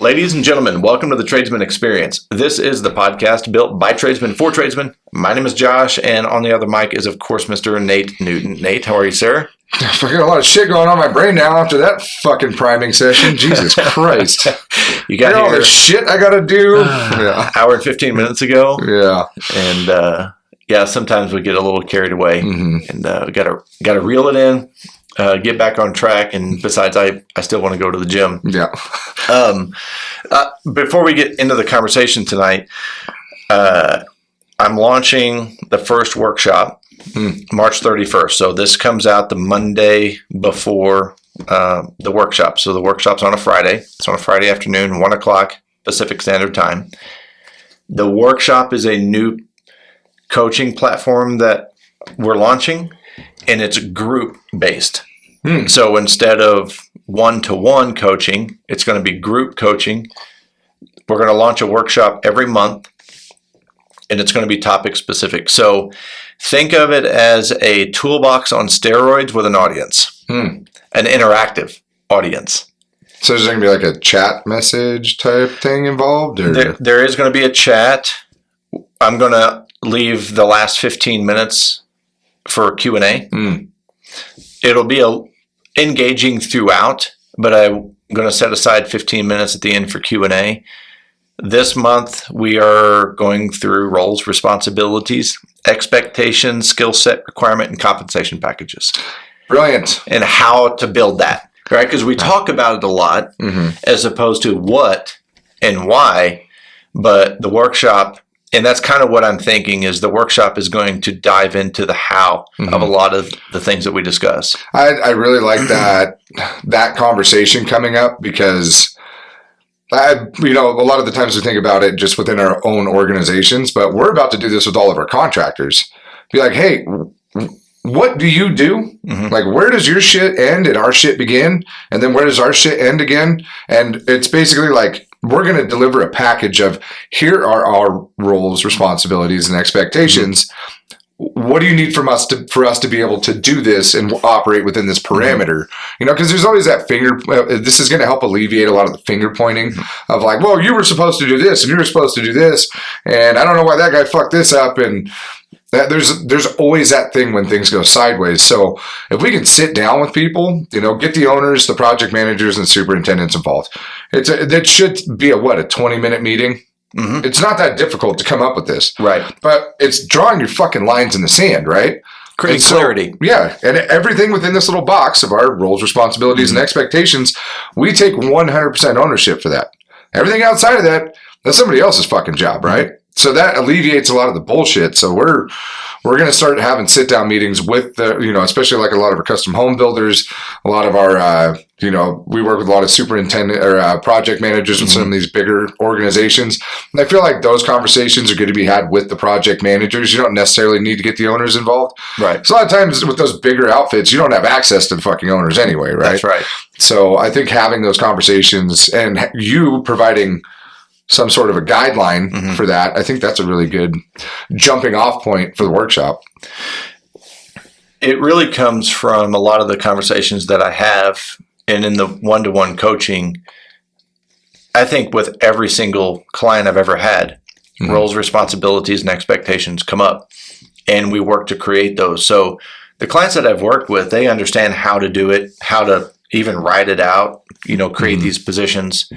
Ladies and gentlemen, welcome to the Tradesman Experience. This is the podcast built by tradesmen for tradesmen. My name is Josh, and on the other mic is, of course, Mr. Nate Newton. Nate, how are you, sir? I got a lot of shit going on in my brain now after that fucking priming session. Jesus Christ. You got all the shit I got to do. Hour and 15 minutes ago. Yeah. And, sometimes we get a little carried away. Mm-hmm. And we got to reel it in. Get back on track, and besides, I still want to go to the gym. Yeah. Before we get into the conversation tonight, I'm launching the first workshop March 31st. So this comes out the Monday before the workshop. So the workshop's on a Friday. It's on a Friday afternoon, 1 o'clock Pacific Standard Time. The workshop is a new coaching platform that we're launching, and it's group-based. So instead of one-to-one coaching, it's going to be group coaching. We're going to launch a workshop every month, and it's going to be topic specific. So think of it as a toolbox on steroids with an audience, an interactive audience. So there's going to be like a chat message type thing involved? Or? There is going to be a chat. I'm going to leave the last 15 minutes for Q&A. It'll be engaging throughout, but I'm going to set aside 15 minutes at the end for Q&A. This month, we are going through roles, responsibilities, expectations, skill set, requirement, and compensation packages. Brilliant. And how to build that, right? Because we talk about it a lot as opposed to what and why, but the workshop, and that's kind of what I'm thinking, is the workshop is going to dive into the how of a lot of the things that we discuss. I really like that conversation coming up because a lot of the times we think about it just within our own organizations, but we're about to do this with all of our contractors. Be like, hey, what do you do? Like, where does your shit end and our shit begin? And then where does our shit end again? And it's basically like, we're going to deliver a package of, here are our roles, responsibilities, and expectations. What do you need from us for us to be able to do this and operate within this parameter? Because there's always that this is going to help alleviate a lot of the finger pointing of like, well, you were supposed to do this and you were supposed to do this. And I don't know why that guy fucked this up. And there's always that thing when things go sideways. So if we can sit down with people, get the owners, the project managers, and superintendents involved. That should be a 20-minute meeting. It's not that difficult to come up with this. Right. But it's drawing your fucking lines in the sand, right? Creating clarity. Yeah. And everything within this little box of our roles, responsibilities, and expectations, we take 100% ownership for that. Everything outside of that, that's somebody else's fucking job, right? So that alleviates a lot of the bullshit. So we're going to start having sit-down meetings with the, especially like a lot of our custom home builders, a lot of our, we work with a lot of superintendent or project managers with some of these bigger organizations. And I feel like those conversations are going to be had with the project managers. You don't necessarily need to get the owners involved. Right. So a lot of times with those bigger outfits, you don't have access to the fucking owners anyway, right? That's right. So I think having those conversations and you providing some sort of a guideline for that, I think that's a really good jumping off point for the workshop. It really comes from a lot of the conversations that I have, and in the one-to-one coaching, I think with every single client I've ever had, roles, responsibilities, and expectations come up, and we work to create those. So the clients that I've worked with, they understand how to do it, how to even write it out, create these positions.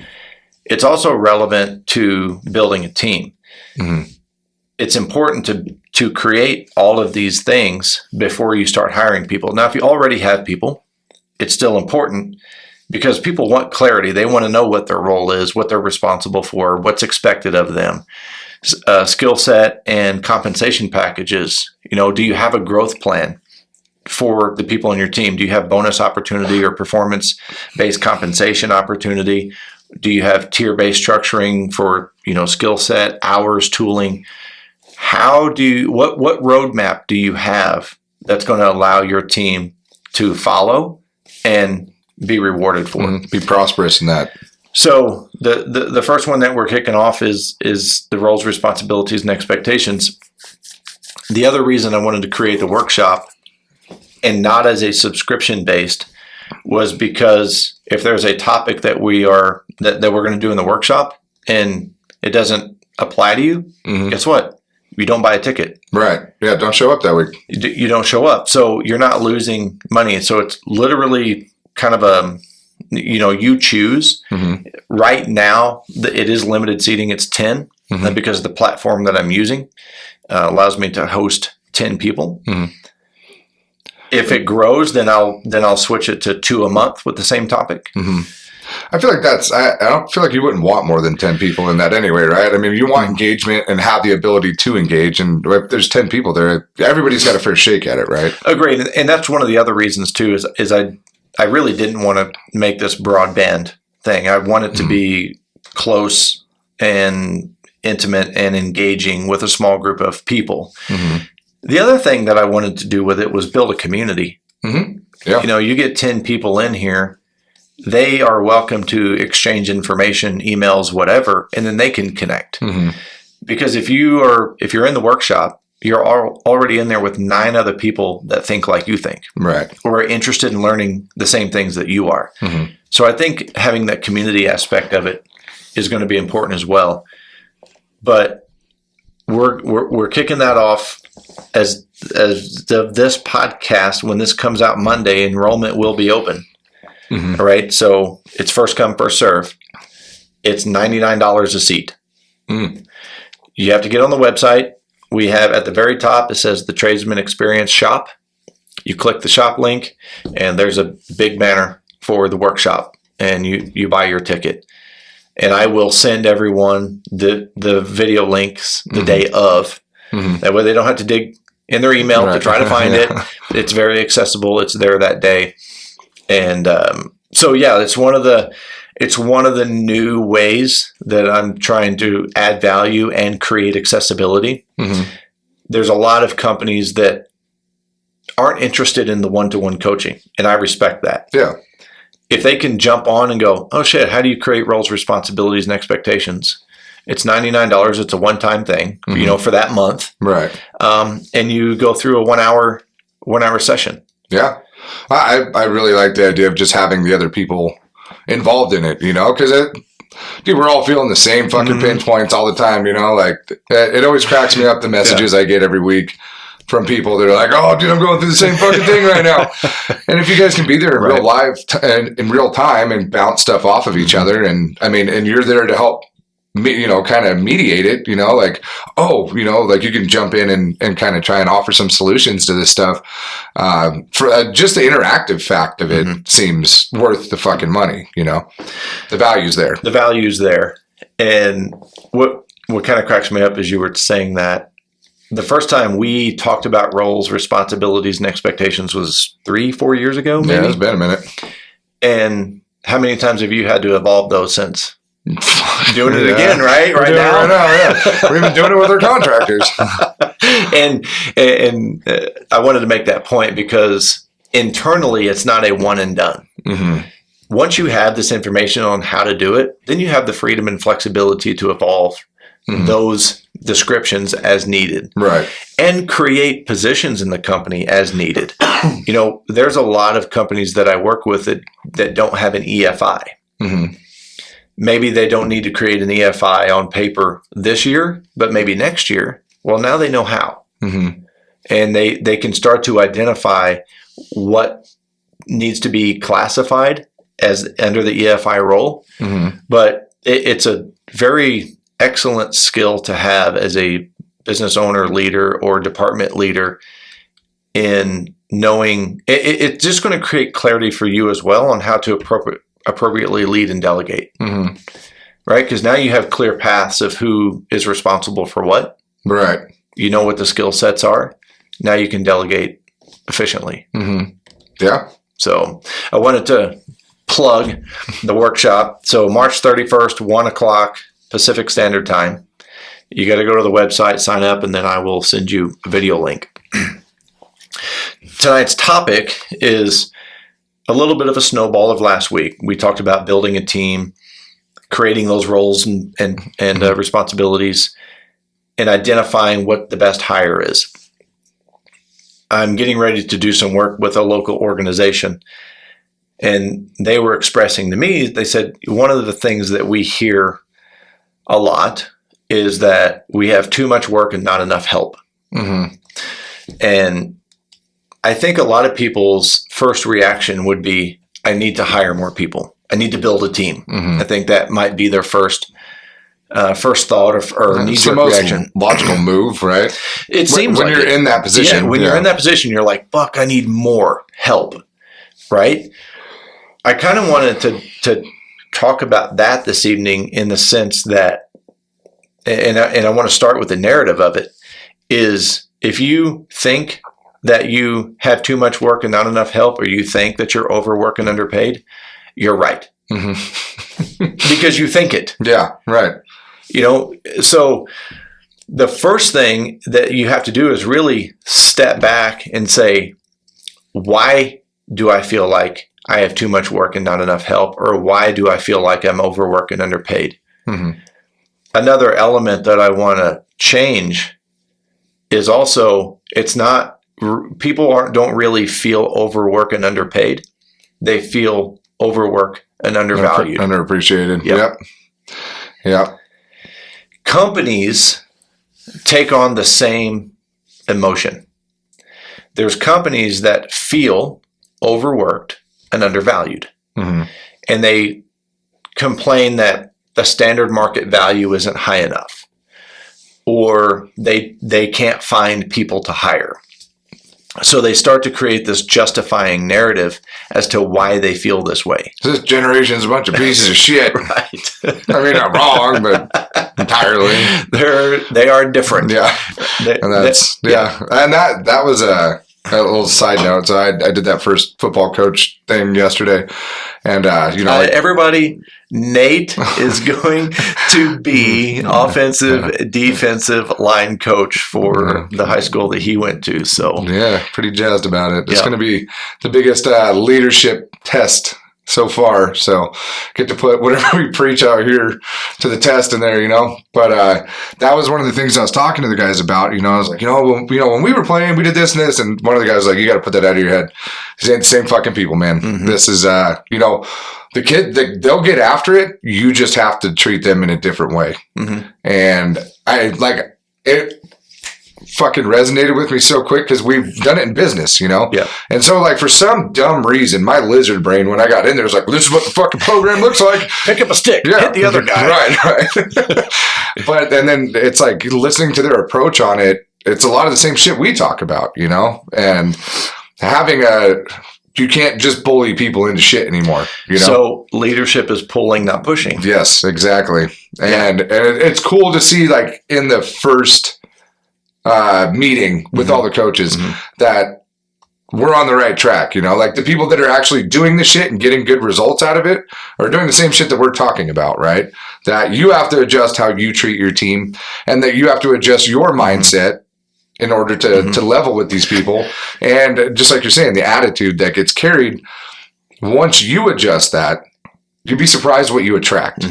It's also relevant to building a team. It's important to create all of these things before you start hiring people. Now, if you already have people, it's still important because people want clarity. They want to know what their role is, what they're responsible for, what's expected of them. Skill set and compensation packages. Do you have a growth plan for the people in your team? Do you have bonus opportunity or performance-based compensation opportunity? Do you have tier-based structuring for, skill set, hours, tooling? What roadmap do you have that's going to allow your team to follow and be rewarded for? Be prosperous in that. So the first one that we're kicking off is the roles, responsibilities, and expectations. The other reason I wanted to create the workshop, and not as a subscription-based, was because if there's a topic that we're going to do in the workshop and it doesn't apply to you, guess what? You don't buy a ticket. Right. Yeah. Don't show up that week. You don't show up. So you're not losing money. So it's literally kind of you choose. Right now, it is limited seating. It's 10 because the platform that I'm using allows me to host 10 people. If it grows, then I'll switch it to 2 a month with the same topic. I feel like I don't feel like you wouldn't want more than 10 people in that anyway, right? I mean, you want engagement and have the ability to engage. And if there's 10 people there, everybody's got a fair shake at it, right? Agreed. And that's one of the other reasons too, is I really didn't want to make this broadband thing. I wanted to be close and intimate and engaging with a small group of people. The other thing that I wanted to do with it was build a community. Yeah. You get 10 people in here, they are welcome to exchange information, emails, whatever, and then they can connect. Because if you're in the workshop, you're already in there with 9 other people that think like you think, right, or are interested in learning the same things that you are. So I think having that community aspect of it is going to be important as well. But we're kicking that off as this podcast. When this comes out Monday, enrollment will be open. All right, so it's first come, first serve. It's $99 a seat. You have to get on the website. We have at the very top, it says the Tradesman Experience Shop. You click the shop link, and there's a big banner for the workshop, and you buy your ticket. And I will send everyone the video links the day of. That way they don't have to dig in their email to try to find it. It's very accessible. It's there that day. And so, yeah, it's one of the new ways that I'm trying to add value and create accessibility. There's a lot of companies that aren't interested in the one-to-one coaching, and I respect that. Yeah. If they can jump on and go, oh shit, how do you create roles, responsibilities, and expectations? It's $99. It's a one-time thing, for that month. Right. And you go through a one hour session. Yeah. I really like the idea of just having the other people involved in it, because we're all feeling the same fucking pinch points all the time, like it always cracks me up, the messages I get every week from people that are like, oh, dude, I'm going through the same fucking thing right now. And if you guys can be there in real live and in real time and bounce stuff off of each other, and you're there to help kind of mediate it, like you can jump in and kind of try and offer some solutions to this stuff. For just the interactive fact of it seems worth the fucking money, the value's there. The value's there. And what kind of cracks me up is you were saying that the first time we talked about roles, responsibilities, and expectations was 3-4 years ago, maybe? Yeah, it's been a minute. And how many times have you had to evolve those since? Doing it again, right? Right now, yeah. We've been doing it with our contractors. and I wanted to make that point because internally, it's not a one and done. Once you have this information on how to do it, then you have the freedom and flexibility to evolve those descriptions as needed, right? And create positions in the company as needed. There's a lot of companies that I work with that don't have an EFI. Maybe they don't need to create an EFI on paper this year, but maybe next year. Well, now they know how. And they can start to identify what needs to be classified as under the EFI role. But it's a very excellent skill to have as a business owner, leader, or department leader in knowing it's just going to create clarity for you as well on how to appropriately lead and delegate, right? Because now you have clear paths of who is responsible for what. Right. You know what the skill sets are. Now you can delegate efficiently. Yeah. So I wanted to plug the workshop. So March 31st, 1:00 Pacific Standard Time. You got to go to the website, sign up, and then I will send you a video link. Tonight's topic is a little bit of a snowball of last week. We talked about building a team, creating those roles and responsibilities, and identifying what the best hire is. I'm getting ready to do some work with a local organization, And they were expressing to me, they said, one of the things that we hear a lot is that we have too much work and not enough help. Mm-hmm. And I think a lot of people's first reaction would be, I need to hire more people. I need to build a team. Mm-hmm. I think that might be their first thought or knee-jerk reaction. Logical move, right? It seems when like you're it. in that position. Yeah, when you're in that position, you're like, fuck, I need more help, right? I kind of wanted to talk about that this evening in the sense that, and I want to start with the narrative of it, is if you think that you have too much work and not enough help, or you think that you're overworked and underpaid, you're right. Mm-hmm. Because you think it. Yeah, right. So the first thing that you have to do is really step back and say, why do I feel like I have too much work and not enough help? Or why do I feel like I'm overworked and underpaid? Mm-hmm. Another element that I want to change is also, it's not, people don't really feel overworked and underpaid. They feel overworked and undervalued. Underappreciated. Yep. Yep. Companies take on the same emotion. There's companies that feel overworked and undervalued. Mm-hmm. And they complain that the standard market value isn't high enough, or they can't find people to hire. So they start to create this justifying narrative as to why they feel this way. This generation's a bunch of pieces of shit. Right. I mean, I'm wrong, but entirely. They are different. Yeah. And And that was a little side note. So I did that first football coach thing yesterday. And, everybody, Nate is going to be offensive, defensive line coach for the high school that he went to. So yeah, pretty jazzed about it. It's going to be the biggest leadership test so far. So get to put whatever we preach out here to the test in there, But that was one of the things I was talking to the guys about. I was like, when we were playing, we did this and this. And one of the guys was like, you got to put that out of your head. These ain't the same fucking people, man. Mm-hmm. This is, the kid, they'll get after it. You just have to treat them in a different way. Mm-hmm. And it fucking resonated with me so quick because we've done it in business, Yeah. And so, for some dumb reason, my lizard brain, when I got in there, was like, well, this is what the fucking program looks like. Pick up a stick. Yeah. Hit the other guy. Right. But and then it's like listening to their approach on it. It's a lot of the same shit we talk about, and having you can't just bully people into shit anymore, So leadership is pulling, not pushing. Yes, exactly. And it's cool to see, in the first meeting with all the coaches that we're on the right track, the people that are actually doing the shit and getting good results out of it are doing the same shit that we're talking about, right? That you have to adjust how you treat your team and that you have to adjust your mindset in order to level with these people. And just like you're saying, the attitude that gets carried, once you adjust that, you'd be surprised what you attract,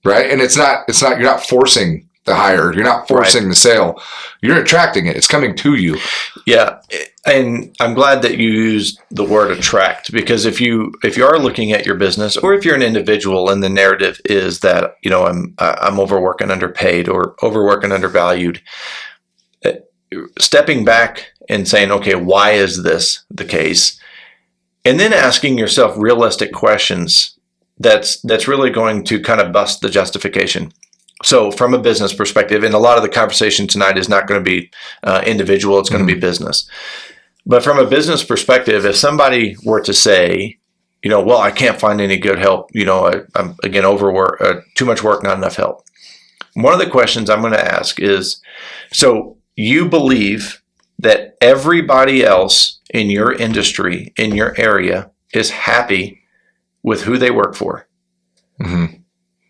right? And it's not, you're not forcing the hire. You're not forcing the sale. You're attracting it. It's coming to you. Yeah. And I'm glad that you used the word attract, because if you are looking at your business, or if you're an individual and the narrative is that, I'm overworked and underpaid or overworked and undervalued, stepping back and saying, okay, why is this the case? And then asking yourself realistic questions that's really going to kind of bust the justification. So from a business perspective, and a lot of the conversation tonight is not going to be individual, it's going to be business. But from a business perspective, if somebody were to say, well, I can't find any good help, I'm again overworked, too much work, not enough help. One of the questions I'm going to ask is, so you believe that everybody else in your industry, in your area, is happy with who they work for? Mm-hmm.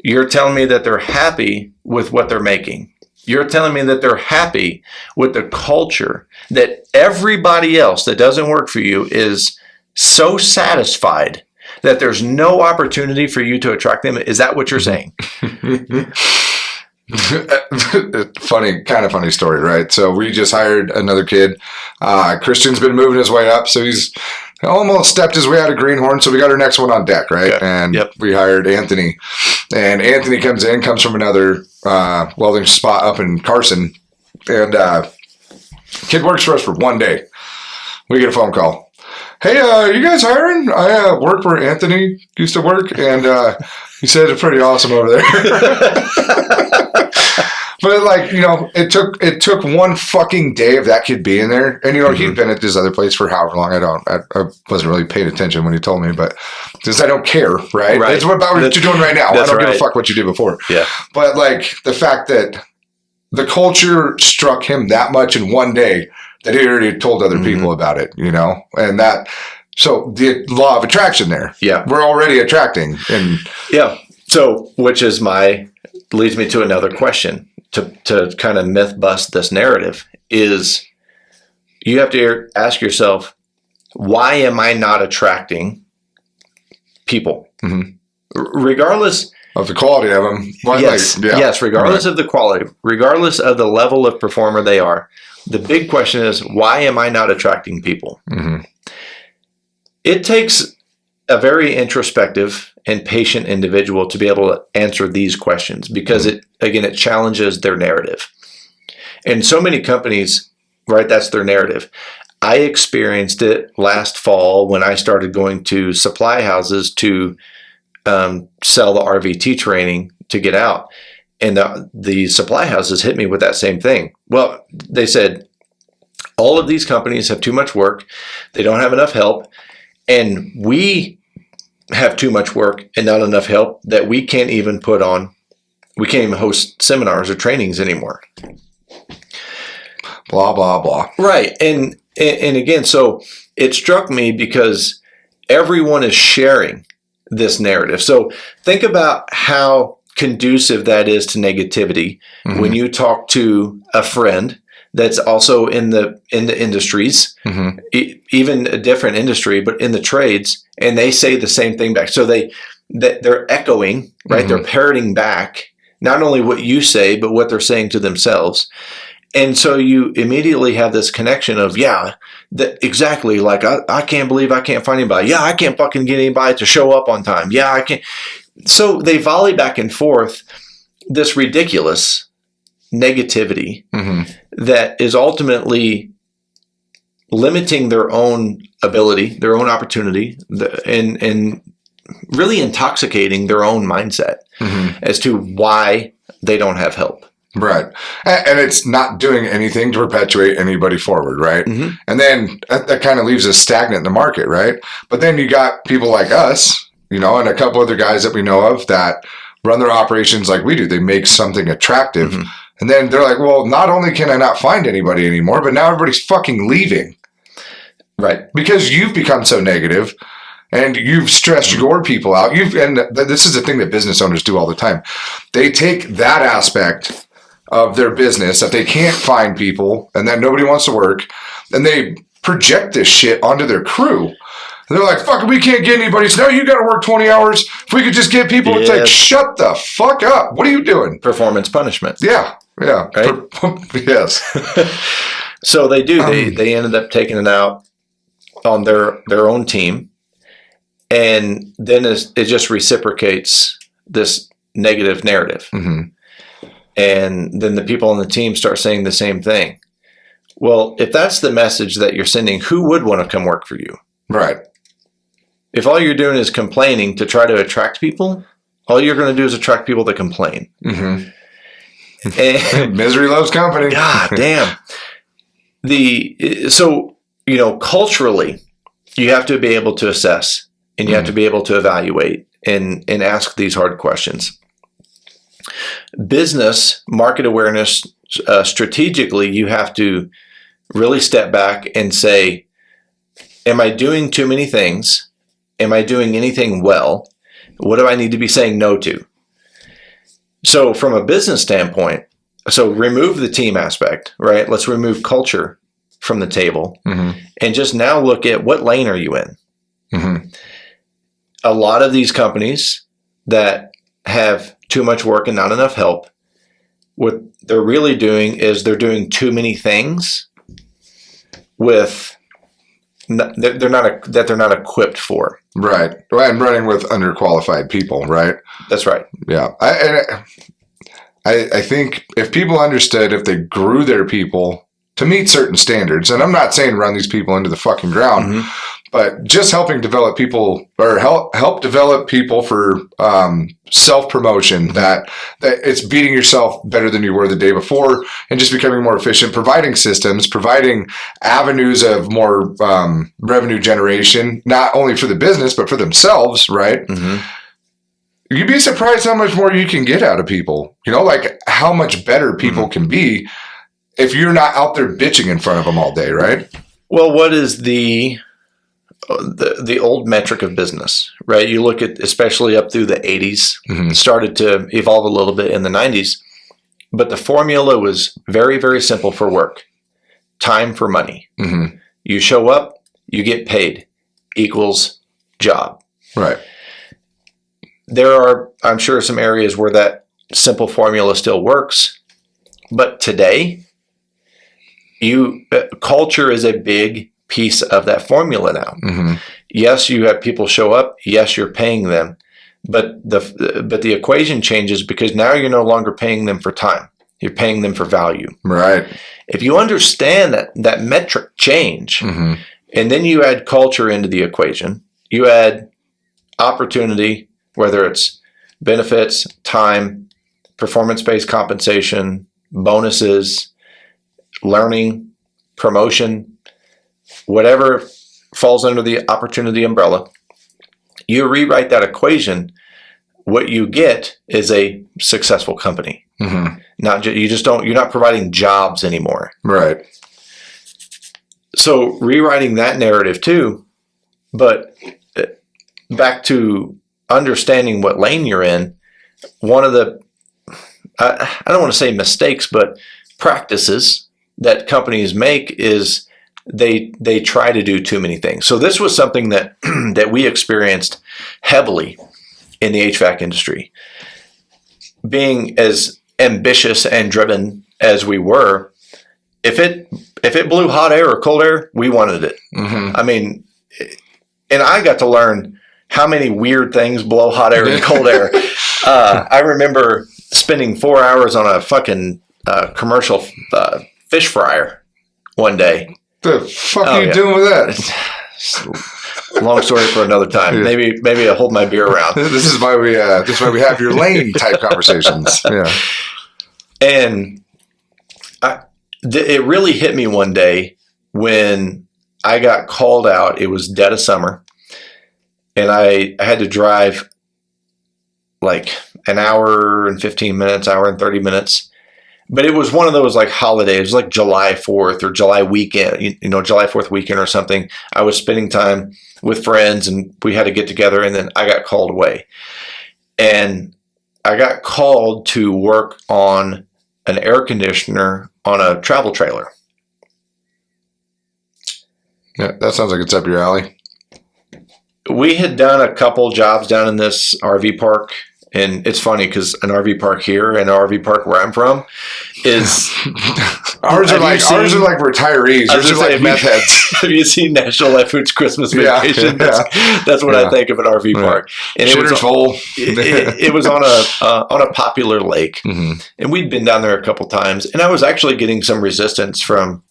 You're telling me that they're happy with what they're making. You're telling me that they're happy with the culture, that everybody else that doesn't work for you is so satisfied that there's no opportunity for you to attract them. Is that what you're saying? Kind of funny story, right? So we just hired another kid. Christian's been moving his way up. So he's almost stepped his way out of Greenhorn, so we got our next one on deck, right? Okay. And Yep. we hired Anthony. And Anthony comes from another welding spot up in Carson. And kid works for us for 1 day. We get a phone call. Hey, you guys hiring? I work where Anthony used to work, and he said it's pretty awesome over there. But like, you know, it took 1 fucking day of that kid being there, and you know, he'd been at this other place for however long. I wasn't really paying attention when he told me, but because I don't care, right? Right. It's about what you're doing right now. I don't give a fuck what you did before. Yeah. But like the fact that the culture struck him that much in 1 day that he already told other people about it, you know, and that. So the law of attraction there. Yeah. We're already attracting, and Yeah. So, which is leads me to another question to kind of myth bust this narrative is you have to ask yourself, why am I not attracting people? Regardless of the quality of them. Yes, regardless of the quality, regardless of the level of performer they are, the big question is, why am I not attracting people? It takes a very introspective and patient individual to be able to answer these questions because it challenges their narrative. And so many companies, right, that's their narrative. I experienced it last fall when I started going to supply houses to sell the RVT training to get out. And the supply houses hit me with that same thing. Well, they said, all of these companies have too much work. They don't have enough help. And we have too much work and not enough help that we can't even host seminars or trainings anymore. Blah, blah, blah. Right. And again, so it struck me because everyone is sharing this narrative. So think about how conducive that is to negativity when you talk to a friend that's also in the industries, even a different industry, but in the trades, and they say the same thing back. So they're echoing, right? They're parroting back not only what you say, but what they're saying to themselves. And so you immediately have this connection of, exactly. Like, I can't believe I can't find anybody. Yeah, I can't fucking get anybody to show up on time. Yeah, I can't. So they volley back and forth this ridiculous negativity that is ultimately limiting their own ability, their own opportunity, and really intoxicating their own mindset as to why they don't have help. Right. And it's not doing anything to perpetuate anybody forward, right? And then that kind of leaves us stagnant in the market, right? But then you got people like us, you know, and a couple other guys that we know of that run their operations like we do. They make something attractive. And then they're like, well, not only can I not find anybody anymore, but now everybody's fucking leaving. Right. Because you've become so negative and you've stressed your people out. And this is the thing that business owners do all the time. They take that aspect of their business that they can't find people and that nobody wants to work, and they project this shit onto their crew. And they're like, fuck, we can't get anybody. So now you got to work 20 hours. If we could just get people, it's like, shut the fuck up. What are you doing? Performance punishment. Yeah. Right? Yes. So they do. They ended up taking it out on their own team. And then it just reciprocates this negative narrative. And then the people on the team start saying the same thing. Well, if that's the message that you're sending, who would want to come work for you? Right. If all you're doing is complaining to try to attract people, all you're going to do is attract people to complain. And misery loves company. God damn. So, you know, culturally, you have to be able to assess and you have to be able to evaluate and ask these hard questions. Business, market awareness, strategically, you have to really step back and say, am I doing too many things? Am I doing anything well? What do I need to be saying no to? So from a business standpoint, so remove the team aspect, right? Let's remove culture from the table and just now look at what lane are you in? A lot of these companies that have too much work and not enough help, what they're really doing is they're doing too many things with they're not equipped for. Right. Well, and running with underqualified people, right? That's right. Yeah. I think if people understood, if they grew their people to meet certain standards, and I'm not saying run these people into the fucking ground, but just helping develop people or help develop people for self-promotion, that it's beating yourself better than you were the day before and just becoming more efficient, providing systems, providing avenues of more revenue generation, not only for the business, but for themselves, right? You'd be surprised how much more you can get out of people, like how much better people can be if you're not out there bitching in front of them all day, right? Well, what is the old metric of business, right? You look at, especially up through the 80s, started to evolve a little bit in the 90s, but the formula was very, very simple for work. Time for money. You show up, you get paid, equals job. Right. There are, I'm sure, some areas where that simple formula still works, but today, culture is a big piece of that formula now. Yes, you have people show up. Yes, you're paying them, but the equation changes because now you're no longer paying them for time. You're paying them for value. Right. If you understand that metric change, and then you add culture into the equation, you add opportunity, whether it's benefits, time, performance-based compensation, bonuses, learning, promotion, whatever falls under the opportunity umbrella, you rewrite that equation, what you get is a successful company. You're not providing jobs anymore. Right. So rewriting that narrative too, but back to understanding what lane you're in, one of the, I don't want to say mistakes, but practices that companies make is they try to do too many things. So this was something that that we experienced heavily in the HVAC industry. Being as ambitious and driven as we were, if it blew hot air or cold air, we wanted it. I mean, and I got to learn how many weird things blow hot air and cold air. I remember spending 4 hours on a fucking commercial fish fryer one day. The fuck are you doing with that? Long story for another time. Maybe I'll hold my beer around. This is why we have your lane type conversations. Yeah. And it really hit me one day when I got called out. It was dead of summer, and I had to drive like an hour and 15 minutes, hour and 30 minutes. But it was one of those like holidays, like July 4th or July weekend, July 4th weekend or something. I was spending time with friends and we had to get together, and then I got called away. And I got called to work on an air conditioner on a travel trailer. Yeah, that sounds like it's up your alley. We had done a couple jobs down in this RV park. And it's funny because an RV park here and an RV park where I'm from is ours are like retirees. Ours are like meth heads. Have you seen National Lampoon's Christmas Vacation? That's what I think of an RV park. And it was on a popular lake, and we'd been down there a couple times. And I was actually getting some resistance from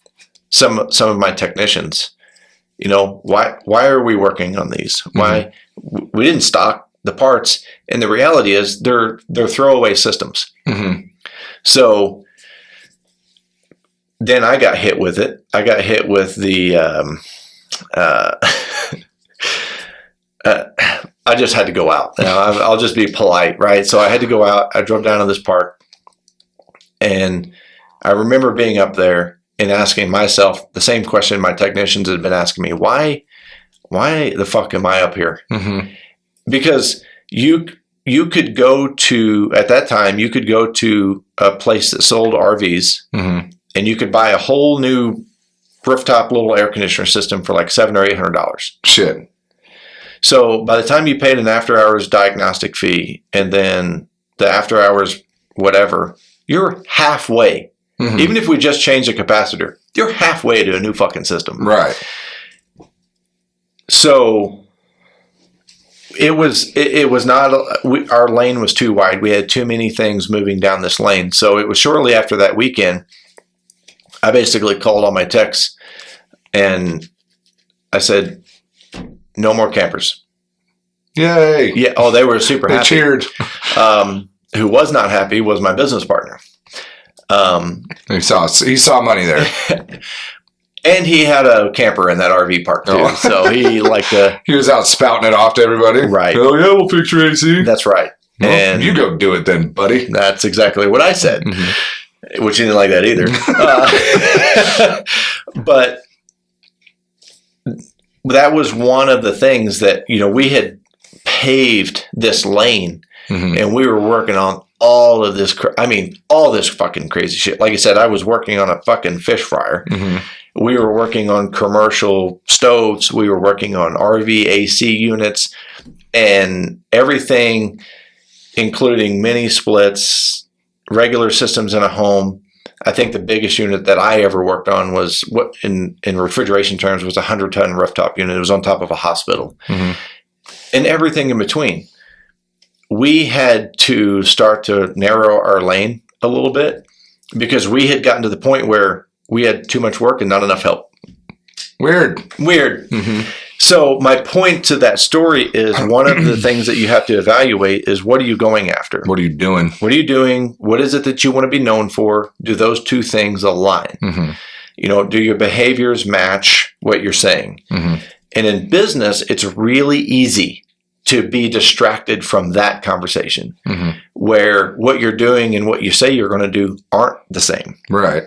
some of my technicians. Why are we working on these? Why we didn't stock the parts, and the reality is they're throwaway systems. So then I got hit with it. I got hit with the I just had to go out. I'll just be polite, right? So I had to go out. I drove down to this park, and I remember being up there and asking myself the same question my technicians had been asking me: why the fuck am I up here? Because you could go to, at that time, you could go to a place that sold RVs, and you could buy a whole new rooftop little air conditioner system for like $700 or $800. Shit. So by the time you paid an after hours diagnostic fee and then the after hours whatever, you're halfway. Even if we just change the capacitor, you're halfway to a new fucking system. Right. So it was not, our lane was too wide. We had too many things moving down this lane. So it was shortly after that weekend, I basically called all my techs and I said, no more campers. Yay. Yeah. Oh, they were super They happy. cheered. Who was not happy was my business partner. He saw money there. And he had a camper in that RV park too. Oh. So he liked to. He was out spouting it off to everybody. Right. Oh, yeah, we'll fix your AC. That's right. Well, And you go do it then, buddy. that's exactly what I said, which he didn't like that either. But that was one of the things that, we had paved this lane and we were working on all of this. All this fucking crazy shit. Like I said, I was working on a fucking fish fryer. We were working on commercial stoves. We were working on RV AC units and everything, including mini splits, regular systems in a home. I think the biggest unit that I ever worked on was what in refrigeration terms was a 100-ton rooftop unit. It was on top of a hospital and everything in between. We had to start to narrow our lane a little bit because we had gotten to the point where we had too much work and not enough help. Weird. So my point to that story is one of the things that you have to evaluate is what are you going after? What are you doing? What are you doing? What is it that you want to be known for? Do those two things align? Do your behaviors match what you're saying? And in business, it's really easy to be distracted from that conversation where what you're doing and what you say you're going to do aren't the same. Right.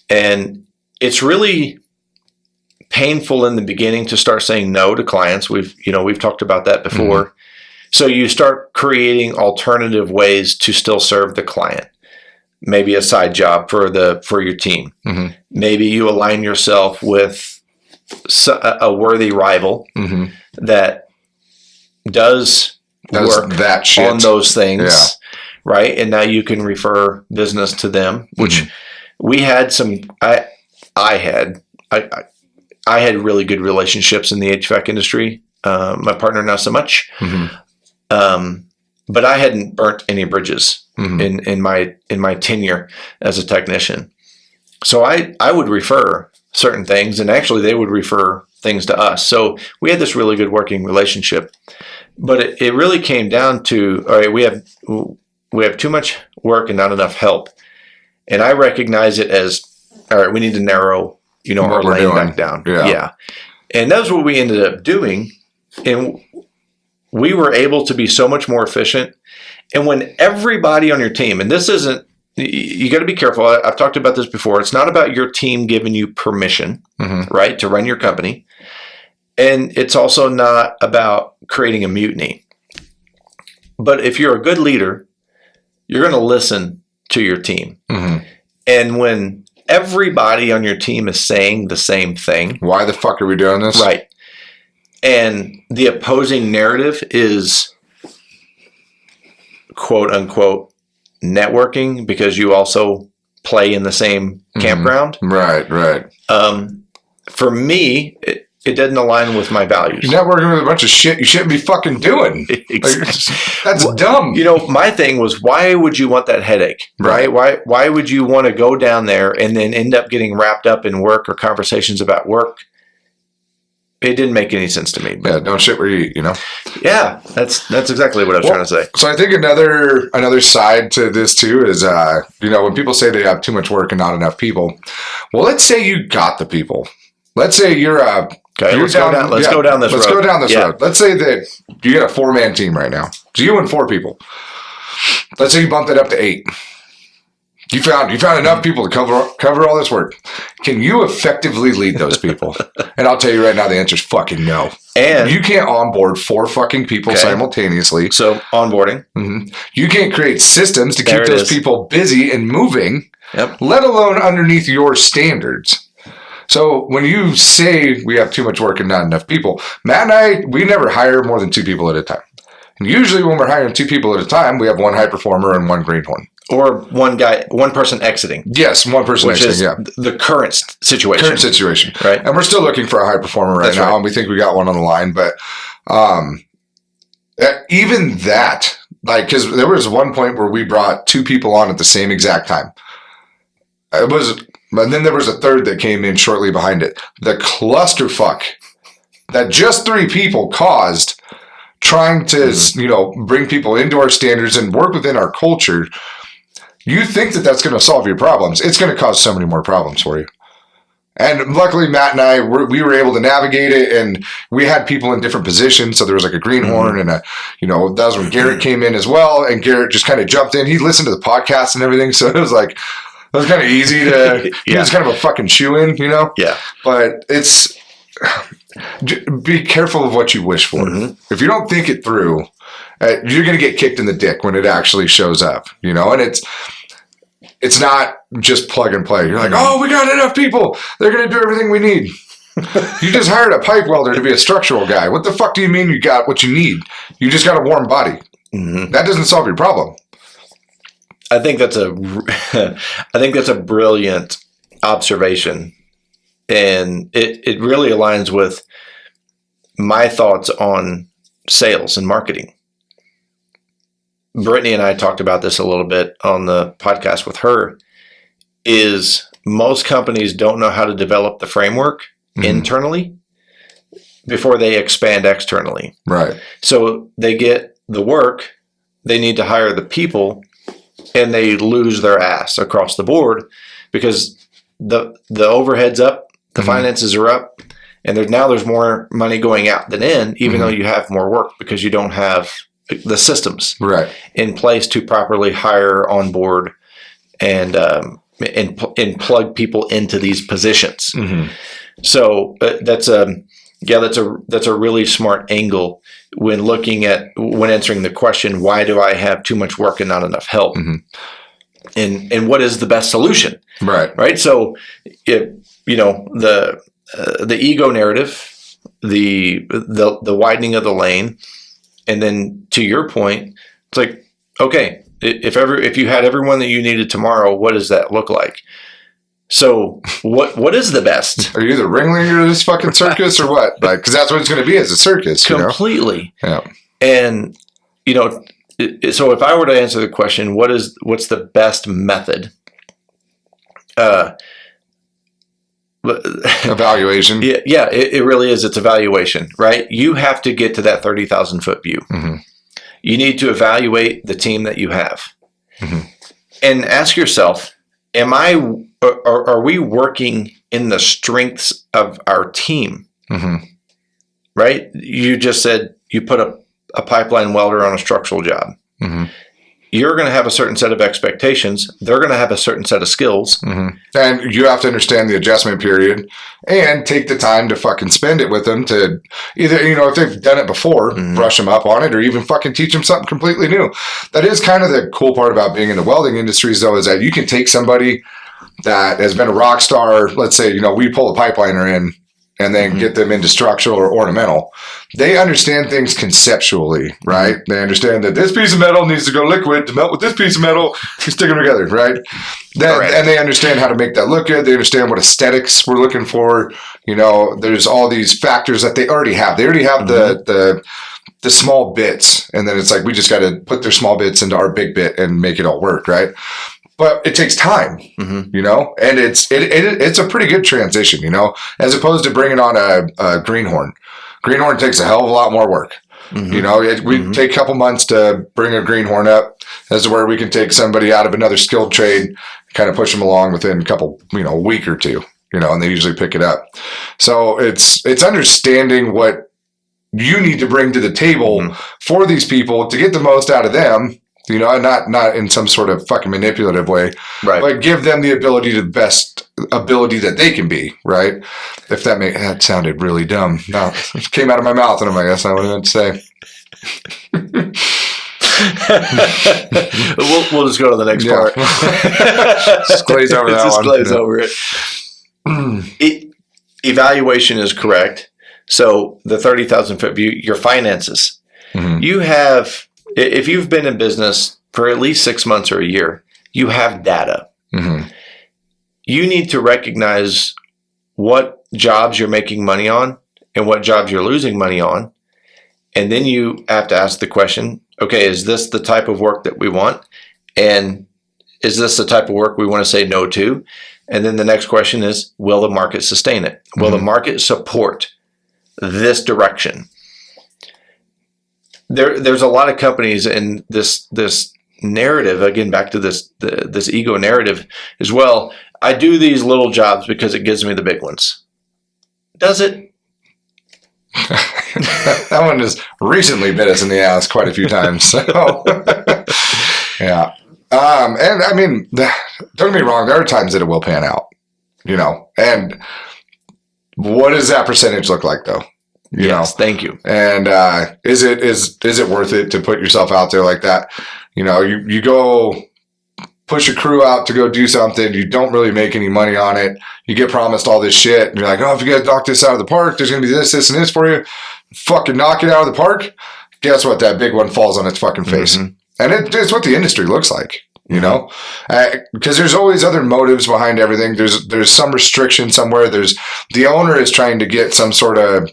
And it's really painful in the beginning to start saying no to clients. We've talked about that before. So you start creating alternative ways to still serve the client. Maybe a side job for your team. Maybe you align yourself with a worthy rival that does work that shit on those things, right? And now you can refer business to them, which we had some. I had really good relationships in the HVAC industry. My partner, not so much. But I hadn't burnt any bridges in my tenure as a technician. So I would refer certain things, and actually they would refer things to us. So we had this really good working relationship. But it really came down to, all right, we have too much work and not enough help. And I recognize it as, all right, we need to narrow, our lane back down. Yeah. And that's what we ended up doing. And we were able to be so much more efficient. And when everybody on your team, and this isn't, you got to be careful. I've talked about this before. It's not about your team giving you permission, right, to run your company. And it's also not about creating a mutiny. But if you're a good leader, you're going to listen to your team. And when everybody on your team is saying the same thing. Why the fuck are we doing this? Right. And the opposing narrative is quote unquote networking because you also play in the same campground. Right. For me, it doesn't align with my values. You're networking with a bunch of shit you shouldn't be fucking doing. That's dumb. My thing was, why would you want that headache, right? Why would you want to go down there and then end up getting wrapped up in work or conversations about work? It didn't make any sense to me. Yeah, don't shit where you eat, Yeah, that's exactly what I was trying to say. So I think another side to this too is, when people say they have too much work and not enough people, well, let's say you got the people. Let's say you're okay, let's go down this road. Let's go down this road. Let's say that you got a 4-man team right now. So you and 4 people. Let's say you bumped it up to 8. You found enough people to cover all this work. Can you effectively lead those people? And I'll tell you right now, the answer is fucking no. And you can't onboard 4 fucking people simultaneously. So onboarding. You can't create systems to keep those people busy and moving, let alone underneath your standards. So when you say we have too much work and not enough people, Matt and I, we never hire more than 2 people at a time. And usually when we're hiring 2 people at a time, we have 1 high performer and 1 greenhorn. Or one person exiting, Yes, one person which is the current situation. Current situation. Right. And we're still looking for a high performer right now, and we think we got one on the line. But even that, like, because there was one point where we brought 2 people on at the same exact time. And then there was a third that came in shortly behind it. The clusterfuck that just 3 people caused trying to, bring people into our standards and work within our culture. You think that that's going to solve your problems. It's going to cause so many more problems for you. And luckily, Matt and I, we were able to navigate it, and we had people in different positions. So there was like a greenhorn and that was when Garrett came in as well. And Garrett just kind of jumped in. He listened to the podcast and everything. So it was kind of easy to, he was kind of a fucking shoe-in, Yeah. But be careful of what you wish for. Mm-hmm. If you don't think it through, you're going to get kicked in the dick when it actually shows up, and it's not just plug and play. You're like, oh, we got enough people. They're going to do everything we need. You just hired a pipe welder to be a structural guy. What the fuck do you mean you got what you need? You just got a warm body. Mm-hmm. That doesn't solve your problem. I think that's a brilliant observation. And it really aligns with my thoughts on sales and marketing. Brittany and I talked about this a little bit on the podcast with her, is most companies don't know how to develop the framework internally before they expand externally. Right. So they get the work, they need to hire the people, and they lose their ass across the board because the overhead's up, the finances are up, and there's more money going out than in, even though you have more work because you don't have the systems in place to properly hire, onboard, and plug people into these positions. Mm-hmm. So that's a really smart angle when answering the question, why do I have too much work and not enough help? Mm-hmm. And what is the best solution? Right. So the ego narrative, the widening of the lane. And then to your point, it's like, okay, if you had everyone that you needed tomorrow, what does that look like? So what is the best? Are you the ringleader of this fucking circus or what? Like, because that's what it's going to be as a circus. Completely. Yeah. And so if I were to answer the question, what's the best method? Evaluation. Yeah, it really is. It's evaluation, right? You have to get to that 30,000 foot view. Mm-hmm. You need to evaluate the team that you have, and ask yourself: are we working in the strengths of our team? Mm-hmm. Right? You just said you put a pipeline welder on a structural job. Mm-hmm. You're going to have a certain set of expectations. They're going to have a certain set of skills. Mm-hmm. And you have to understand the adjustment period and take the time to fucking spend it with them to either, if they've done it before, brush them up on it, or even fucking teach them something completely new. That is kind of the cool part about being in the welding industries, though, is that you can take somebody that has been a rock star. Let's say, we pull a pipeliner in and then get them into structural or ornamental. They understand things conceptually, right? They understand that this piece of metal needs to go liquid to melt with this piece of metal. You stick them together, right? And they understand how to make that look good. They understand what aesthetics we're looking for. There's all these factors that they already have. They already have the small bits, and then it's like we just got to put their small bits into our big bit and make it all work, right? But it takes time, and it's a pretty good transition, as opposed to bringing on a greenhorn. Greenhorn takes a hell of a lot more work. We take a couple months to bring a greenhorn up, as to where we can take somebody out of another skilled trade, kind of push them along within a couple, a week or two, and they usually pick it up. So it's understanding what you need to bring to the table for these people to get the most out of them. And not in some sort of fucking manipulative way, right? But give them the best ability that they can be, right? If that sounded really dumb. No, it came out of my mouth, and I'm like, that's not what I meant to say. We'll just go to the next part. Just glaze over that just one. Glaze over it. Evaluation is correct. So the 30,000 foot view, your finances. You have. If you've been in business for at least 6 months or a year, you have data. Mm-hmm. You need to recognize what jobs you're making money on and what jobs you're losing money on. And then you have to ask the question, okay, is this the type of work that we want? And is this the type of work we want to say no to? And then the next question is, will the market sustain it? Will the market support this direction? There's a lot of companies in this narrative, again, back to this ego narrative as well. I do these little jobs because it gives me the big ones. Does it? that one has recently bit us in the ass quite a few times. So, yeah. And I mean, don't get me wrong. There are times that it will pan out, and what does that percentage look like though? Yes, thank you. And, is it worth it to put yourself out there like that? You go push a crew out to go do something. You don't really make any money on it. You get promised all this shit. And you're like, oh, if you guys knock this out of the park, there's going to be this, and this for you. Fucking knock it out of the park. Guess what? That big one falls on its fucking face. Mm-hmm. And it's what the industry looks like, because there's always other motives behind everything. There's some restriction somewhere. There's the owner is trying to get some sort of,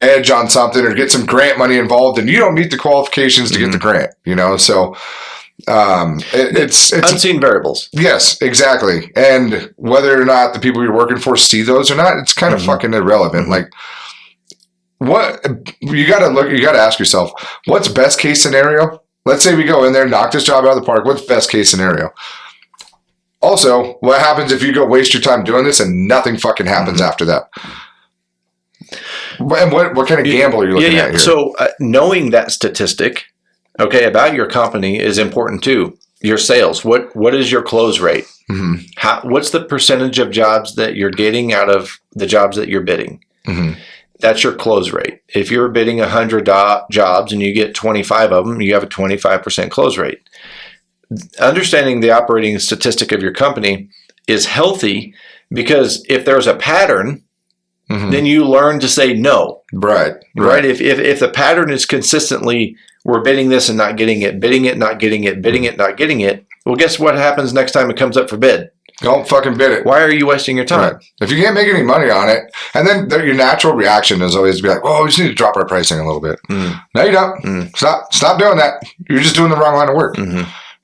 edge on something or get some grant money involved, and you don't meet the qualifications to get the grant, so it's unseen variables. Yes, exactly. And whether or not the people you're working for see those or not, it's kind of fucking irrelevant. Like, what you got to ask yourself, what's best case scenario? Let's say we go in there, knock this job out of the park. What's best case scenario? Also, what happens if you go waste your time doing this and nothing fucking happens after that? And what kind of gamble are you looking at here? So knowing that statistic, about your company is important too. Your sales, what is your close rate? Mm-hmm. What's the percentage of jobs that you're getting out of the jobs that you're bidding? Mm-hmm. That's your close rate. If you're bidding 100 jobs and you get 25 of them, you have a 25% close rate. Understanding the operating statistic of your company is healthy, because if there's a pattern, then you learn to say no. Right. If the pattern is consistently, we're bidding this and not getting it, bidding it, not getting it, bidding it, not getting it. Well, guess what happens next time it comes up for bid? Don't fucking bid it. Why are you wasting your time? Right. If you can't make any money on it, and then your natural reaction is always to be like, "Oh, we just need to drop our pricing a little bit." No, you don't. Stop doing that. You're just doing the wrong line of work.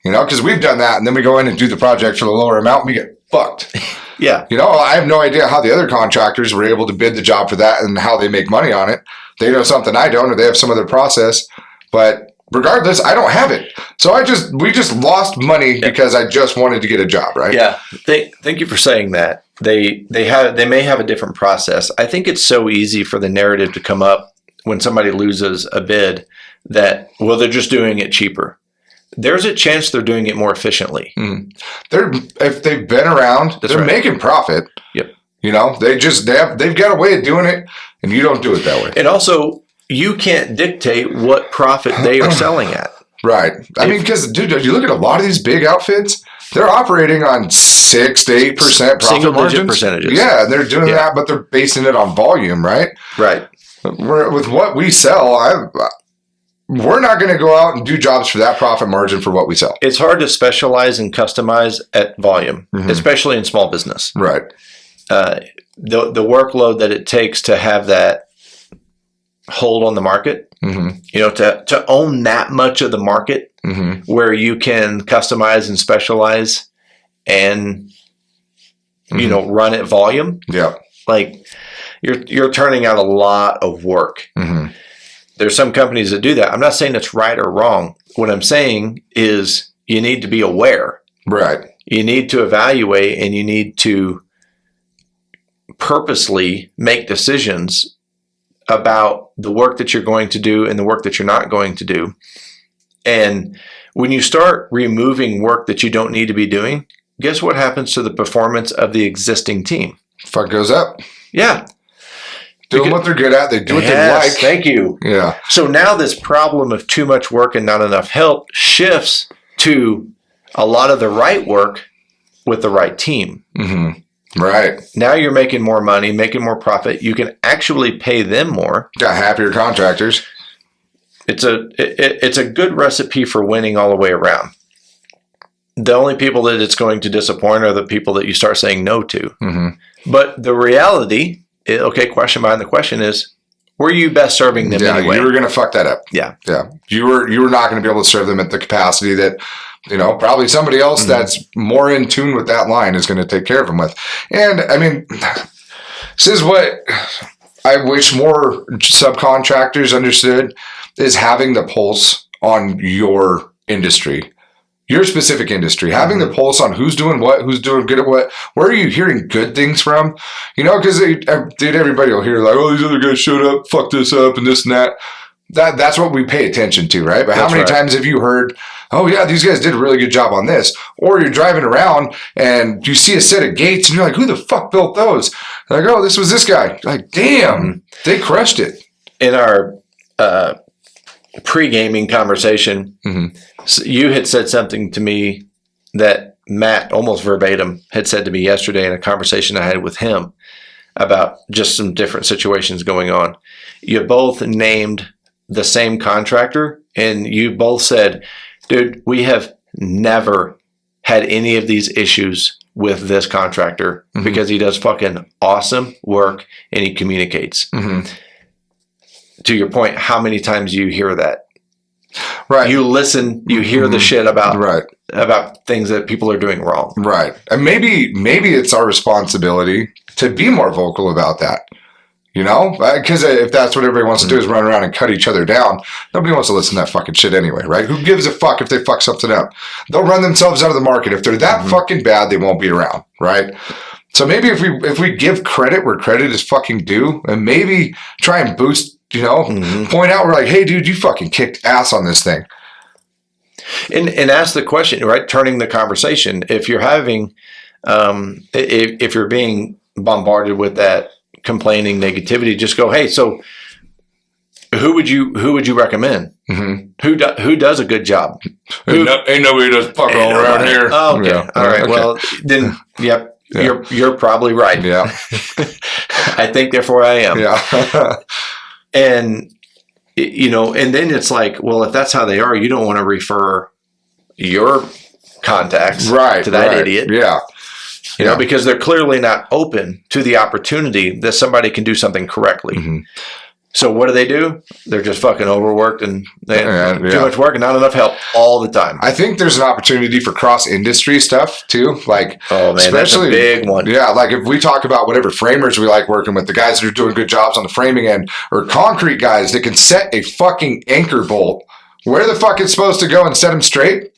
Because we've done that, and then we go in and do the project for the lower amount, and we get fucked. Yeah. I have no idea how the other contractors were able to bid the job for that and how they make money on it. They know something I don't, or they have some other process. But regardless, I don't have it. So we just lost money because I just wanted to get a job, right? Yeah. Thank you for saying that. They may have a different process. I think it's so easy for the narrative to come up when somebody loses a bid that, well, they're just doing it cheaper. There's a chance they're doing it more efficiently. If they've been around, they're making profit. Yep. They've got a way of doing it, and you don't do it that way. And also, you can't dictate what profit they are selling at. Right. I mean, because, dude, you look at a lot of these big outfits, they're operating on 6 to 8% profit single-digit percentages. Yeah, they're doing that, but they're basing it on volume, right? Right. With what we sell, we're not going to go out and do jobs for that profit margin for what we sell. It's hard to specialize and customize at volume, especially in small business. Right. The workload that it takes to have that hold on the market, to own that much of the market where you can customize and specialize and, run at volume. Yeah. Like you're turning out a lot of work. There's some companies that do that. I'm not saying it's right or wrong. What I'm saying is you need to be aware. Right. You need to evaluate, and you need to purposely make decisions about the work that you're going to do and the work that you're not going to do. And when you start removing work that you don't need to be doing, guess what happens to the performance of the existing team? Fuck goes up. Yeah. Doing what they're good at. They do what they like. Thank you. Yeah. So now this problem of too much work and not enough help shifts to a lot of the right work with the right team. Right. Now you're making more money, making more profit. You can actually pay them more. Got happier contractors. It's a good recipe for winning all the way around. the only people that it's going to disappoint are the people that you start saying no to. Mm-hmm. But the reality, question behind the question is, were you best serving them anyway? You were going to fuck that up. Yeah. You were not going to be able to serve them at the capacity that, probably somebody else that's more in tune with that line is going to take care of them with. And I mean, this is what I wish more subcontractors understood, is having the pulse on your industry. Your specific industry, having the pulse on who's doing what, who's doing good at what, where are you hearing good things from? Because everybody will hear like, oh, these other guys showed up, fucked this up and this and that. That's what we pay attention to, right? But how many times have you heard, oh yeah, these guys did a really good job on this? Or you're driving around and you see a set of gates and you're like, who the fuck built those? They're like, oh, this was this guy. Like, damn, they crushed it. In our pre-gaming conversation, so you had said something to me that Matt almost verbatim had said to me yesterday in a conversation I had with him about just some different situations going on. You both named the same contractor, and you both said, dude, we have never had any of these issues with this contractor because he does fucking awesome work and he communicates. To your point, how many times do you hear that? Right. You listen, you hear the shit about right. about things that people are doing wrong. Right. And maybe it's our responsibility to be more vocal about that. Because if that's what everybody wants to do is run around and cut each other down, nobody wants to listen to that fucking shit anyway, right? Who gives a fuck if they fuck something up? They'll run themselves out of the market. If they're that fucking bad, they won't be around, right? So maybe if we give credit where credit is fucking due, and maybe try and boost, point out, we're like, hey, dude, you fucking kicked ass on this thing. And ask the question, right? Turning the conversation. If you're having, if you're being bombarded with that complaining negativity, just go, hey, so who would you recommend? Who does a good job? Ain't nobody does fuck all around here. Oh, okay. Yeah. All right. Okay. Well, then, yep. Yeah. You're probably right. Yeah. I think, therefore I am. Yeah. And, and then it's like, well, if that's how they are, you don't want to refer your contacts to that idiot. Yeah. Because they're clearly not open to the opportunity that somebody can do something correctly. So what do? They're just fucking overworked and they have too much work and not enough help all the time. I think there's an opportunity for cross-industry stuff too. Like, oh man, especially, that's a big one. Yeah, like if we talk about whatever framers we like working with, the guys that are doing good jobs on the framing end, or concrete guys that can set a fucking anchor bolt where the fuck it's supposed to go and set them straight.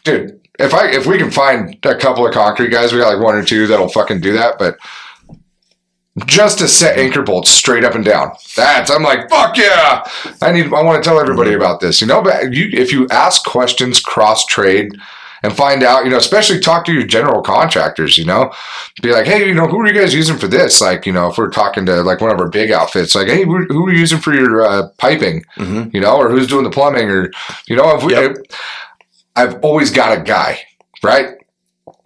Dude, if we can find a couple of concrete guys, we got like one or two that'll fucking do that, but just to set anchor bolts straight up and down. I'm like, fuck yeah. I want to tell everybody about this. But if you ask questions cross trade and find out, especially talk to your general contractors, be like, hey, who are you guys using for this? Like, if we're talking to like one of our big outfits, like, hey, who are you using for your piping? Or who's doing the plumbing, or, I've always got a guy, right?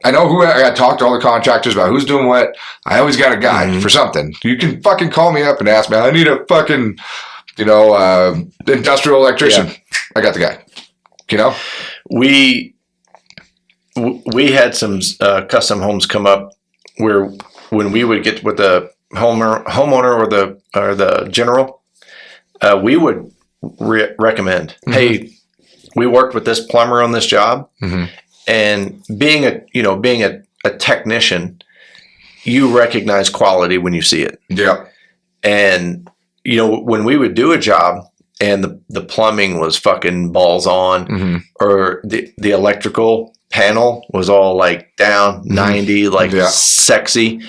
I know I talked to all the contractors about who's doing what. I always got a guy for something. You can fucking call me up and ask me, I need a fucking, industrial electrician. Yeah. I got the guy, We had some custom homes come up where when we would get with the homeowner or the general, we would recommend, hey, we worked with this plumber on this job. And being a technician, you recognize quality when you see it. Yeah. And when we would do a job and the plumbing was fucking balls on, or the electrical panel was all like down 90, like sexy.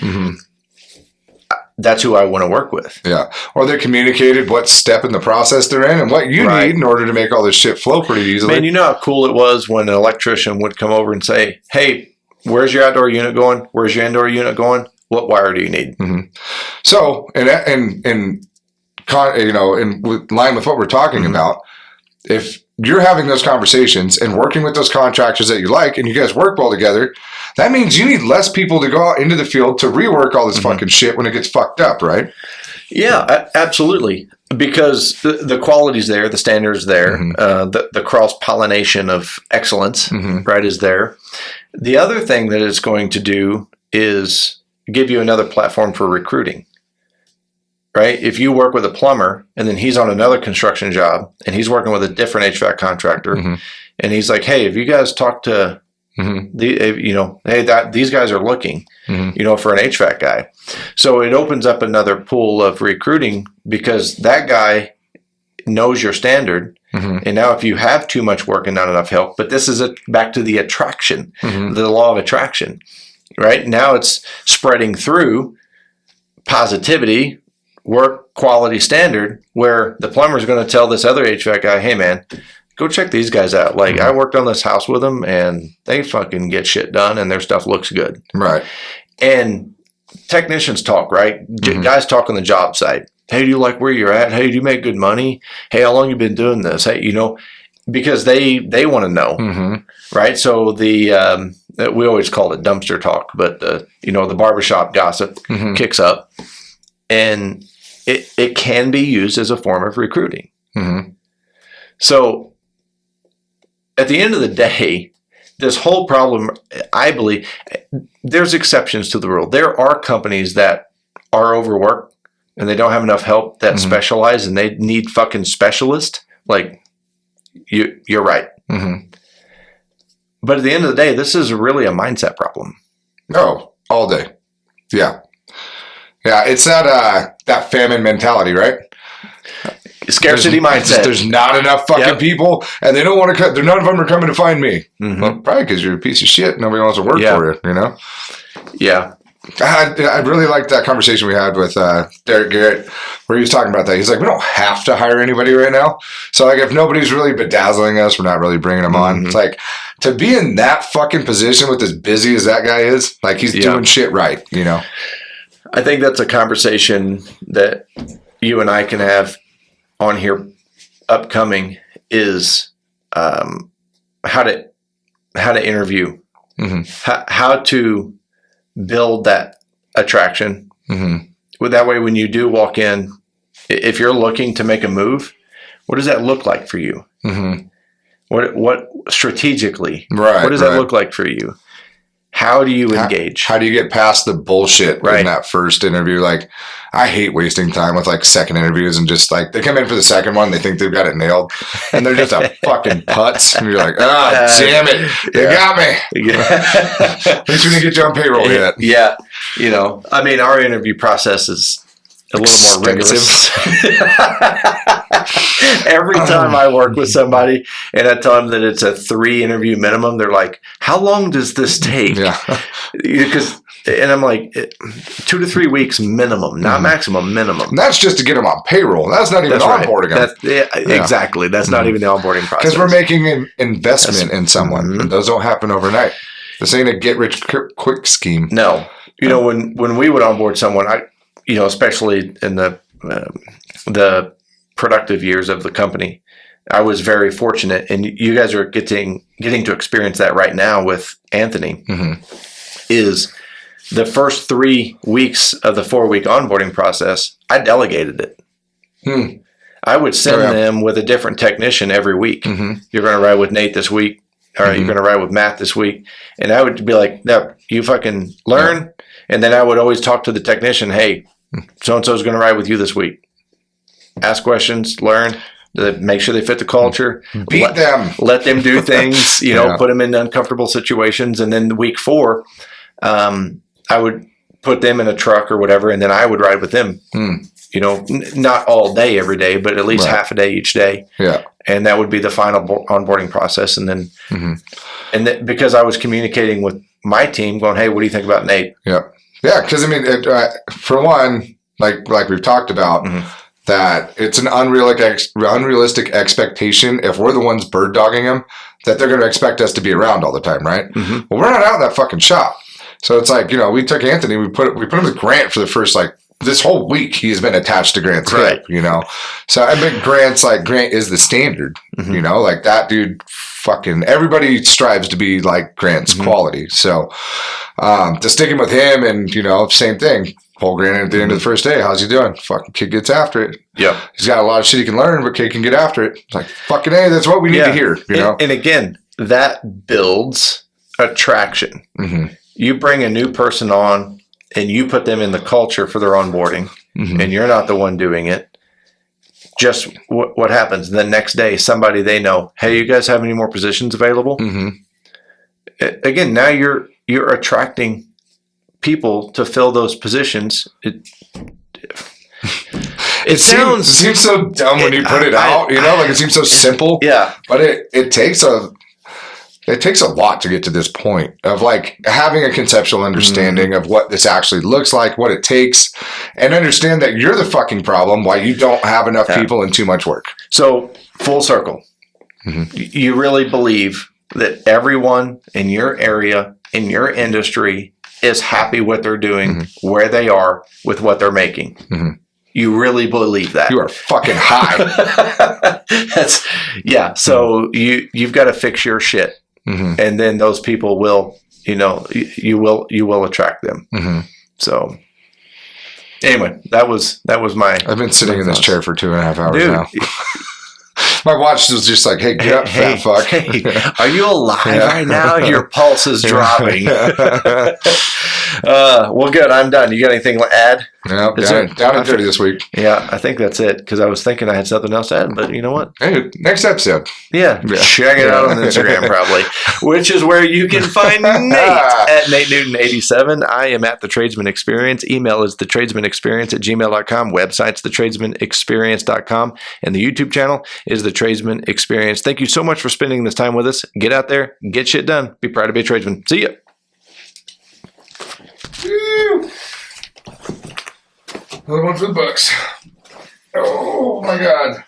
That's who I want to work with. Yeah. Or they communicated what step in the process they're in and what you need in order to make all this shit flow pretty easily. Man, you know how cool it was when an electrician would come over and say, hey, where's your outdoor unit going? Where's your indoor unit going? What wire do you need? So, in line with what we're talking about, if you're having those conversations and working with those contractors that you like and you guys work well together, that means you need less people to go out into the field to rework all this fucking shit when it gets fucked up, right? Yeah, absolutely. Because the quality's there, the standard's there, the cross-pollination of excellence, right, is there. The other thing that it's going to do is give you another platform for recruiting, right? If you work with a plumber and then he's on another construction job and he's working with a different HVAC contractor and he's like, hey, if you guys talk to these guys are looking, for an HVAC guy. So it opens up another pool of recruiting because that guy knows your standard. And now if you have too much work and not enough help, but this is back to the attraction, the law of attraction, right? Now it's spreading through positivity, work quality standard, where the plumber is going to tell this other HVAC guy, hey man, go check these guys out. Like I worked on this house with them and they fucking get shit done and their stuff looks good. Right. And technicians talk, right? Guys talk on the job site. Hey, do you like where you're at? Hey, do you make good money? Hey, how long you been doing this? Hey, because they want to know, right? So we always call it dumpster talk, but the barbershop gossip kicks up and it can be used as a form of recruiting. So at the end of the day, this whole problem, I believe, there's exceptions to the rule. There are companies that are overworked and they don't have enough help that specialize and they need fucking specialists. Like, you're right. But at the end of the day, this is really a mindset problem. Oh, all day. Yeah. Yeah, it's that famine mentality, right? Scarcity mindset. There's not enough fucking people, and they don't want to cut. None of them are coming to find me. Well, probably because you're a piece of shit. Nobody wants to work for you. Yeah. I really liked that conversation we had with Derek Garrett, where he was talking about that. He's like, we don't have to hire anybody right now. So like, if nobody's really bedazzling us, we're not really bringing them on. It's like, to be in that fucking position with as busy as that guy is, like he's doing shit right. I think that's a conversation that you and I can have on here upcoming is how to interview, how to build that attraction. Well, that way, when you do walk in, if you're looking to make a move, what does that look like for you? What strategically? Right. What does that look like for you? How do you engage? How do you get past the bullshit in that first interview? Like, I hate wasting time with like second interviews and just like they come in for the second one, they think they've got it nailed, and they're just a fucking putz, and you're like, damn it, you got me. At least we didn't get you on payroll yet. Yeah, I mean, our interview process is a little more rigorous. Every time I work with somebody and I tell them that it's a 3 interview minimum, they're like, how long does this take? And I'm like, 2 to 3 weeks minimum, not maximum, minimum. And that's just to get them on payroll. That's not even onboarding them. Exactly. That's not even the onboarding process. Because we're making an investment in someone. And those don't happen overnight. This ain't a get rich quick scheme. No. When we would onboard someone, especially in the productive years of the company, I was very fortunate, and you guys are getting to experience that right now with Anthony. Is the first 3 weeks of the 4-week onboarding process, I delegated it. I would send them with a different technician every week. You're going to ride with Nate this week. All right, you're going to ride with Matt this week. And I would be like, no, you fucking learn. And then I would always talk to the technician, hey, so-and-so is going to ride with you this week. Ask questions, learn, make sure they fit the culture. Beat them. Let them do things, put them in uncomfortable situations. And then week 4, I would put them in a truck or whatever, and then I would ride with them. Not all day every day, but at least half a day each day. Yeah. And that would be the final onboarding process. And then, because I was communicating with my team going, hey, what do you think about Nate? Yeah. Yeah. Because, I mean, for one, like we've talked about, that it's an unrealistic expectation if we're the ones bird dogging them, that they're going to expect us to be around all the time, right? Well, we're not out in that fucking shop. So it's like, we took Anthony, we put him with Grant for the first, this whole week he's been attached to Grant's hip, So I think Grant is the standard, like that dude fucking, everybody strives to be like Grant's quality. So to stick him with him and, same thing, Pull Grant in at the end of the first day. How's he doing? Fucking kid gets after it. Yep. He's got a lot of shit he can learn, but kid can get after it. It's like, fucking A, that's what we need to hear, you know? And again, that builds attraction. Mm-hmm. You bring a new person on and you put them in the culture for their onboarding, and you're not the one doing it. Just what happens the next day, somebody they know, hey, you guys have any more positions available? Again, now you're attracting people to fill those positions. It seems so dumb when you put it out, you know, like it seems so simple. Yeah. But it takes a lot to get to this point of like having a conceptual understanding of what this actually looks like, what it takes, and understand that you're the fucking problem why you don't have enough people and too much work. So full circle, you really believe that everyone in your area, in your industry is happy what they're doing, where they are with what they're making. You really believe that? You are fucking high. So you've got to fix your shit. And then those people will, you will attract them. So anyway, that was my. I've been sitting in this chair for 2.5 hours Dude, now. My watch was just like, hey, get up, fat fuck. Hey, are you alive right now? Your pulse is dropping. Well, good. I'm done. You got anything to add? No, down and dirty this week. Yeah, I think that's it. Because I was thinking I had something else to add, but you know what? Hey, next episode. Yeah. Check it out on Instagram probably, which is where you can find Nate at Nate Newton 87. I am at The Tradesman Experience. Email is thetradesmanexperience@gmail.com. Website's thetradesmanexperience.com. And the YouTube channel is The Tradesman Experience. Thank you so much for spending this time with us. Get out there, get shit done. Be proud to be a tradesman. See ya. Another one for the books. Oh my God.